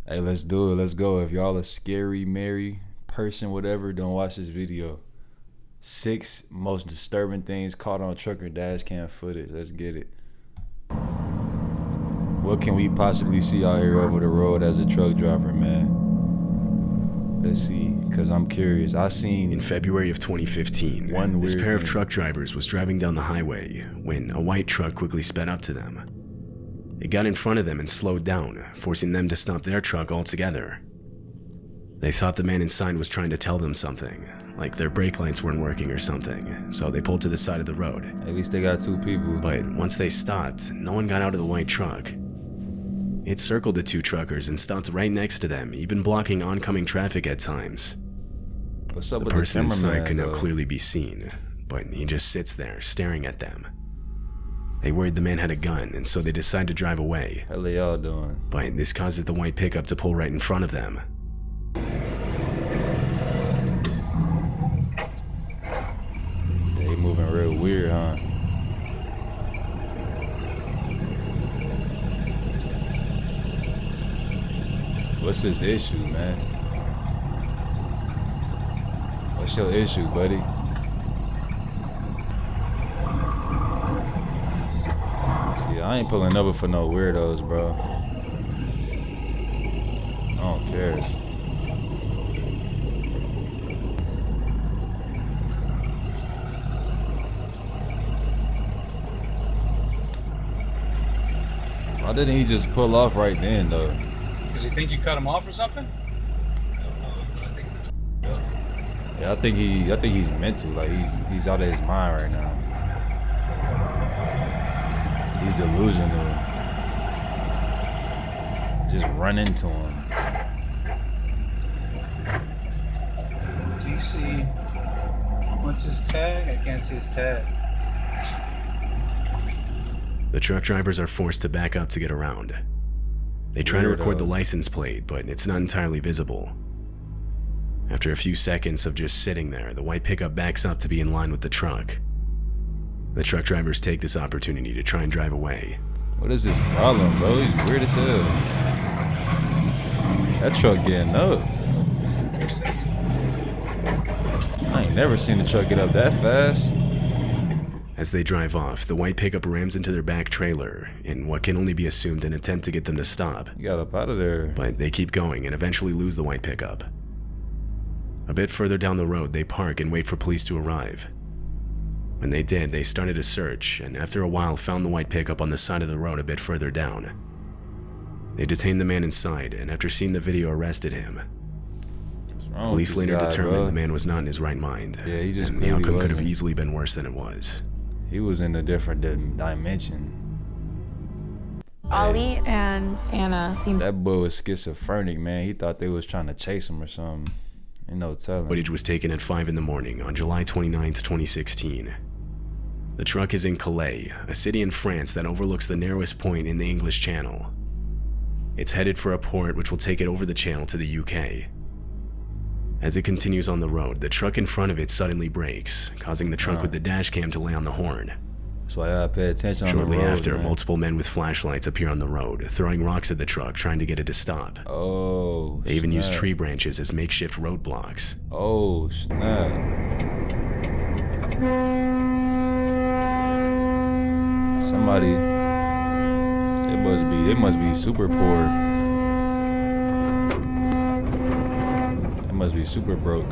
Hey, let's do it. Let's go. If y'all a scary, Mary person, whatever, don't watch this video. 6 most disturbing things caught on trucker dash cam footage. Let's get it. What can we possibly see out here over the road as a truck driver, man? Let's see, because I'm curious. I seen in February of 2015, this pair of truck drivers was driving down the highway when a white truck quickly sped up to them. It got in front of them and slowed down, forcing them to stop their truck altogether. They thought the man inside was trying to tell them something, like their brake lights weren't working or something, so they pulled to the side of the road. At least they got 2 people. But once they stopped, no one got out of the white truck. It circled the 2 truckers and stopped right next to them, even blocking oncoming traffic at times. What's up the with person the inside could now though? clearly be seen, but he just sits there, staring at them. They worried the man had a gun, and so they decided to drive away. How they y'all doing? But this causes the white pickup to pull right in front of them. They moving real weird, huh? What's his issue, man? What's your issue, buddy? See, I ain't pulling over for no weirdos, bro. I don't care. Why didn't he just pull off right then, though? Does he think you cut him off or something? Yeah, I think he's mental. Like he's out of his mind right now. He's delusional. Just run into him. Do you see what's his tag? I can't see his tag. The truck drivers are forced to back up to get around. They try to record the license plate, but it's not entirely visible. After a few seconds of just sitting there, the white pickup backs up to be in line with the truck. The truck drivers take this opportunity to try and drive away. What is this problem, bro? He's weird as hell. That truck getting up. I ain't never seen the truck get up that fast. As they drive off, the white pickup rams into their back trailer in what can only be assumed an attempt to get them to stop. You got up out of there. But they keep going and eventually lose the white pickup. A bit further down the road, they park and wait for police to arrive. When they did, they started a search, and after a while found the white pickup on the side of the road a bit further down. They detained the man inside, and after seeing the video, arrested him. Police later determined the man was not in his right mind, yeah, he just and the outcome could have easily been worse than it was. He was in a different dimension. Ollie and Anna seems... That boy was schizophrenic, man. He thought they was trying to chase him or something. Ain't no telling. Footage was taken at 5 in the morning on July 29th, 2016. The truck is in Calais, a city in France that overlooks the narrowest point in the English Channel. It's headed for a port which will take it over the channel to the UK. As it continues on the road, the truck in front of it suddenly brakes, causing the truck with the dash cam to lay on the horn. That's why I gotta pay attention on the road. Shortly after, man. multiple men with flashlights appear on the road, throwing rocks at the truck, trying to get it to stop. Oh, They even use tree branches as makeshift roadblocks. Oh, snap. Somebody, it must be super poor. Must be super broke.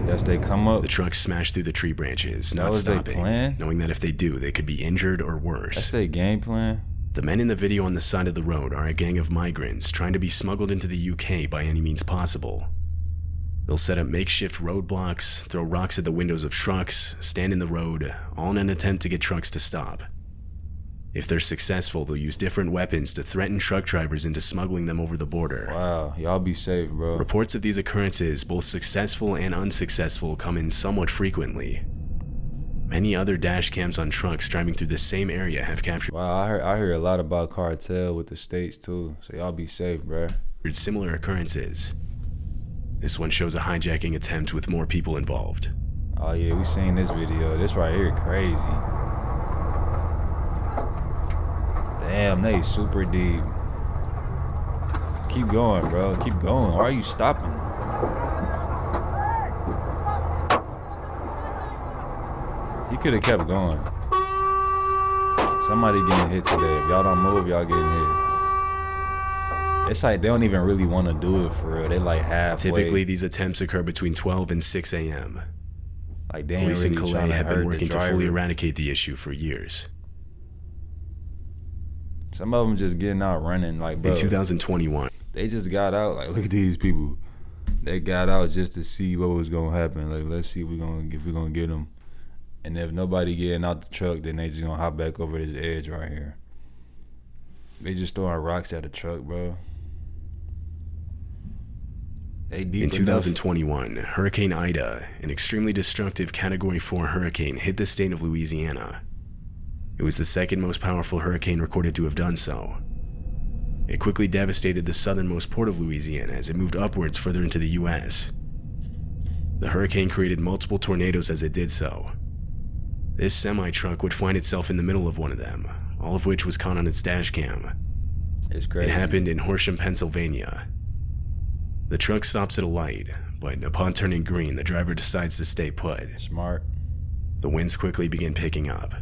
Yes, they come up. The truck smashed through the tree branches, That not was their stopping, plan? knowing that if they do, they could be injured or worse. That's their game plan. The men in the video on the side of the road are a gang of migrants trying to be smuggled into the UK by any means possible. They'll set up makeshift roadblocks, throw rocks at the windows of trucks, stand in the road, all in an attempt to get trucks to stop. If they're successful, they'll use different weapons to threaten truck drivers into smuggling them over the border. Wow, y'all be safe, bro. Reports of these occurrences, both successful and unsuccessful, come in somewhat frequently. Many other dash cams on trucks driving through the same area have captured I hear a lot about cartel with the states too, so y'all be safe, bro. Similar occurrences. This one shows a hijacking attempt with more people involved. Oh yeah, we seen this video. This right here crazy. Damn, they super deep. Keep going, bro. Keep going. Why are you stopping? He could have kept going. Somebody getting hit today. If y'all don't move, y'all getting hit. It's like they don't even really want to do it for real. They like halfway. Typically, these attempts occur between 12 and 6 a.m. Like they Police ain't in really Calais trying to have been hurt working the to fully driver. eradicate the issue for years. Some of them just getting out running. Like, bro, In 2021, they just got out. Like, look at these people. They got out just to see what was gonna happen. Like, let's see if we're gonna get them. And if nobody getting out the truck, then they just gonna hop back over this edge right here. They just throwing rocks at the truck, bro. They deep in enough. 2021, Hurricane Ida, an extremely destructive Category 4 hurricane, hit the state of Louisiana. It was the second most powerful hurricane recorded to have done so. It quickly devastated the southernmost port of Louisiana as it moved upwards further into the U.S. The hurricane created multiple tornadoes as it did so. This semi-truck would find itself in the middle of one of them, all of which was caught on its dash cam. It's crazy. It happened in Horsham, Pennsylvania. The truck stops at a light, but upon turning green, the driver decides to stay put. Smart. The winds quickly begin picking up.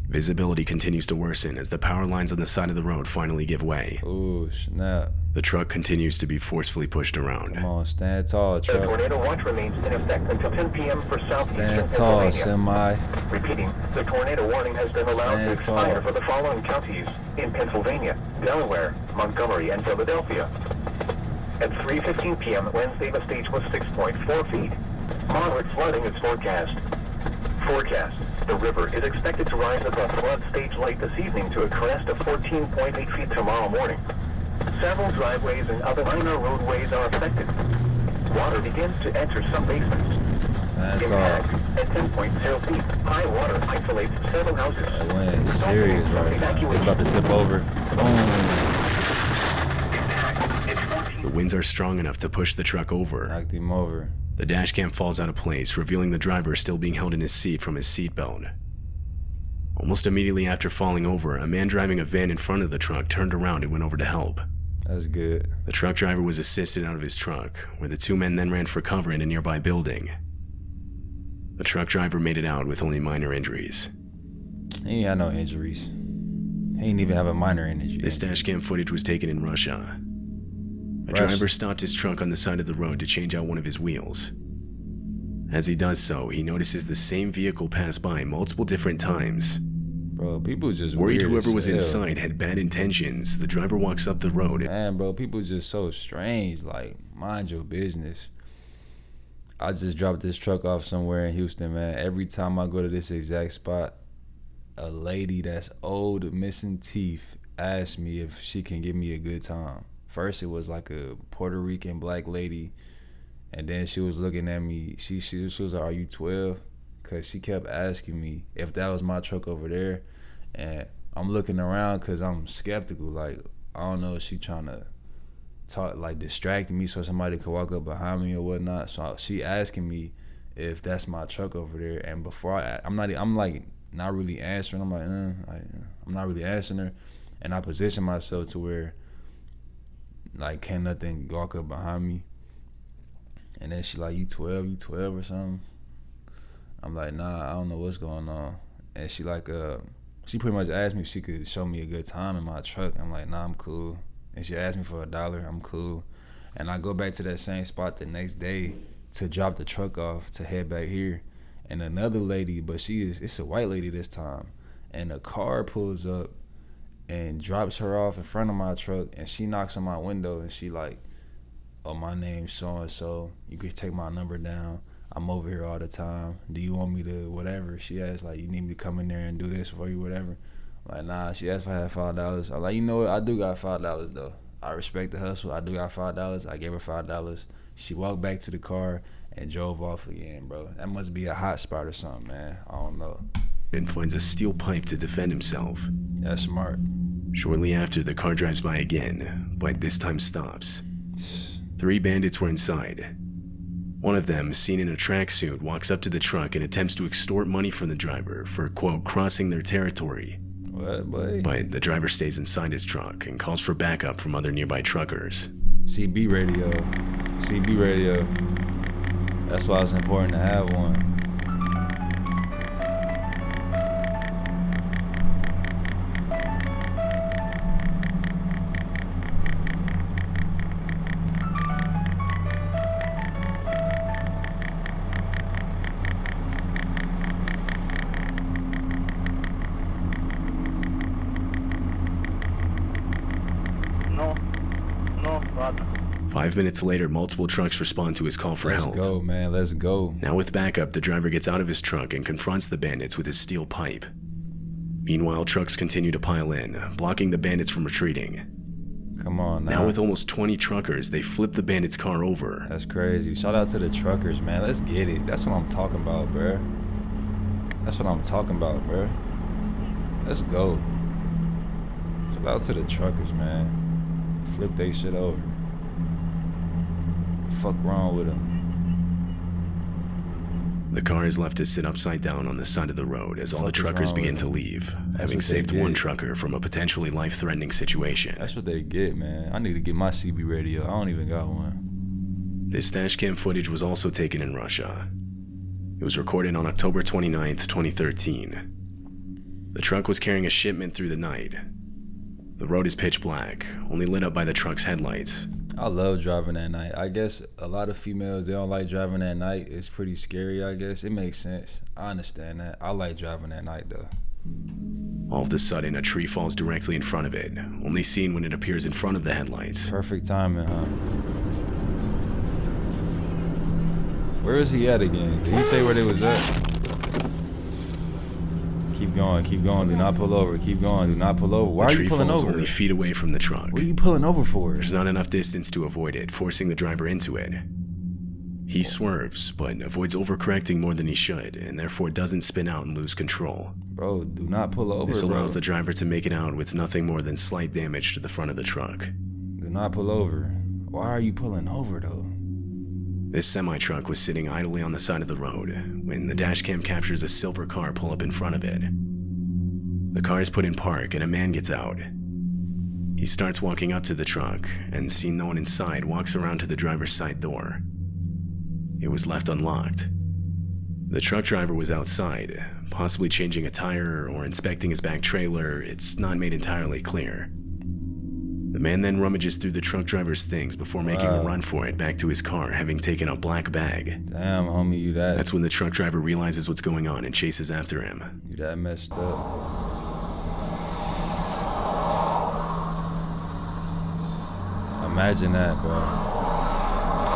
Visibility continues to worsen as the power lines on the side of the road finally give way. Ooh, snap. The truck continues to be forcefully pushed around. Come on, stand tall, The truck. tornado watch remains in effect until 10 p.m. for southeastern Stand tall, Pennsylvania. semi. Repeating, the tornado warning has been allowed to Stand expire tall. for the following counties in Pennsylvania, Delaware, Montgomery, and Philadelphia. At 3:15 p.m. Wednesday, the stage was 6.4 feet. Moderate flooding is forecast. The river is expected to rise above flood stage late this evening to a crest of 14.8 feet tomorrow morning. Several driveways and other minor roadways are affected. Water begins to enter some basements. Stand Impact tall. at 10.0 feet. High water isolates several houses. That wind is serious right now. It's about to tip over. Boom. The winds are strong enough to push the truck over. Knocked him over. The dashcam falls out of place, revealing the driver still being held in his seat from his seatbelt. Almost immediately after falling over, a man driving a van in front of the truck turned around and went over to help. That's good. The truck driver was assisted out of his truck, where the two men then ran for cover in a nearby building. The truck driver made it out with only minor injuries. He ain't had no injuries. He ain't even have a minor injury. This dashcam footage was taken in Russia. A Russia. driver stopped his truck on the side of the road to change out one of his wheels. As he does so, he notices the same vehicle pass by multiple different times. Bro, people just Worried weird whoever as was hell. inside had bad intentions, the driver walks up the road. Man, bro, people just so strange. Like, mind your business. I just dropped this truck off somewhere in Houston, man. Every time I go to this exact spot, a lady that's old, missing teeth, asks me if she can give me a good time. First, it was like a Puerto Rican black lady, and then she was looking at me. She was like, "Are you 12?" Because she kept asking me if that was my truck over there, and I'm looking around because I'm skeptical. Like, I don't know if she trying to talk, like distract me so somebody could walk up behind me or whatnot. So she asking me if that's my truck over there, and before I'm like not really answering. I'm like, I'm not really answering her, and I position myself to where like can't nothing walk up behind me. And then she like, you 12 or something? I'm like, nah, I don't know what's going on. And she like, she pretty much asked me if she could show me a good time in my truck. I'm like, nah, I'm cool. And she asked me for $1, I'm cool. And I go back to that same spot the next day to drop the truck off to head back here. And another lady, but it's a white lady this time. And a car pulls up and drops her off in front of my truck, and she knocks on my window, and she like, oh, my name's so-and-so. You could take my number down. I'm over here all the time. Do you want me to whatever? She asked, like, you need me to come in there and do this for you, whatever. I'm like, nah. She asked if I had $5. I'm like, you know what? I do got $5, though. I respect the hustle. I do got $5. I gave her $5. She walked back to the car and drove off again, bro. That must be a hot spot or something, man. I don't know. And finds a steel pipe to defend himself. That's smart. Shortly after, the car drives by again, but this time stops. 3 bandits were inside. One of them, seen in a tracksuit, walks up to the truck and attempts to extort money from the driver for, quote, crossing their territory. What, boy? But the driver stays inside his truck and calls for backup from other nearby truckers. CB radio. CB radio. That's why it's important to have one. No, ладно. 5 minutes later, multiple trucks respond to his call for help. Let's go, man. Let's go. Now with backup, the driver gets out of his truck and confronts the bandits with his steel pipe. Meanwhile, trucks continue to pile in, blocking the bandits from retreating. Come on now. Now with almost 20 truckers, they flip the bandits' car over. That's crazy. Shout out to the truckers, man. Let's get it. That's what I'm talking about, bruh. That's what I'm talking about, bruh. Let's go. Shout out to the truckers, man. Flip they shit over. The fuck wrong with them? The car is left to sit upside down on the side of the road as all the truckers begin to leave, having saved one trucker from a potentially life-threatening situation. That's what they get, man. I need to get my CB radio. I don't even got one. This dashcam footage was also taken in Russia. It was recorded on October 29th, 2013. The truck was carrying a shipment through the night. The road is pitch black, only lit up by the truck's headlights. I love driving at night. I guess a lot of females, they don't like driving at night. It's pretty scary, I guess. It makes sense. I understand that. I like driving at night, though. All of a sudden, a tree falls directly in front of it, only seen when it appears in front of the headlights. Perfect timing, huh? Where is he at again? Did he say where they was at? Keep going, do not pull over. Keep going, do not pull over. Why are you pulling over? The tree falls only feet away from the truck. What are you pulling over for? There's not enough distance to avoid it, forcing the driver into it. He swerves, but avoids overcorrecting more than he should, and therefore doesn't spin out and lose control. Bro, do not pull over, This allows the driver to make it out with nothing more than slight damage to the front of the truck. Do not pull over. Why are you pulling over, though? This semi-truck was sitting idly on the side of the road when the dashcam captures a silver car pull up in front of it. The car is put in park and a man gets out. He starts walking up to the truck and, seeing no one inside, walks around to the driver's side door. It was left unlocked. The truck driver was outside, possibly changing a tire or inspecting his back trailer. It's not made entirely clear. The man then rummages through the truck driver's things before making a run for it back to his car, having taken a black bag. Damn, homie, you that... That's when the truck driver realizes what's going on and chases after him. You that messed up. Imagine that, bro.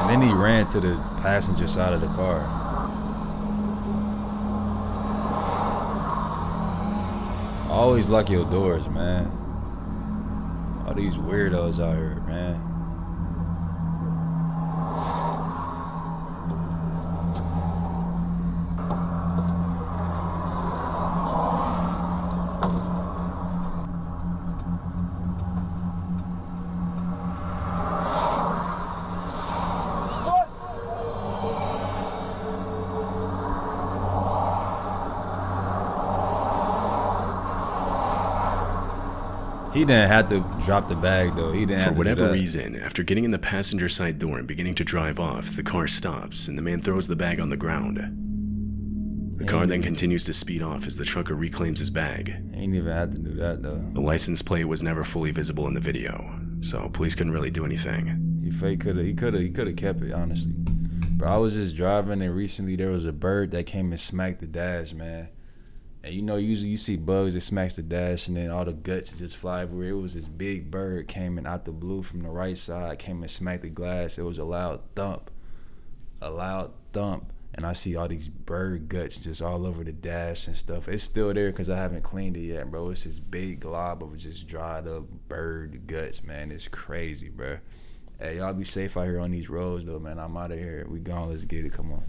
And then he ran to the passenger side of the car. Always lock your doors, man. All these weirdos out here, man. He didn't have to drop the bag, though. He didn't have to do that. For whatever reason, after getting in the passenger side door and beginning to drive off, the car stops and the man throws the bag on the ground. The car then continues to speed off as the trucker reclaims his bag. He ain't even had to do that, though. The license plate was never fully visible in the video, so police couldn't really do anything. He could have kept it, honestly. Bro, I was just driving and recently there was a bird that came and smacked the dash, man. And you know, usually you see bugs that smacks the dash and then all the guts just fly everywhere. It was this big bird came in out the blue from the right side, came and smacked the glass. It was a loud thump. And I see all these bird guts just all over the dash and stuff. It's still there because I haven't cleaned it yet, bro. It's this big glob of just dried up bird guts, man. It's crazy, bro. Hey, y'all be safe out here on these roads, though, man. I'm out of here. We gone. Let's get it. Come on.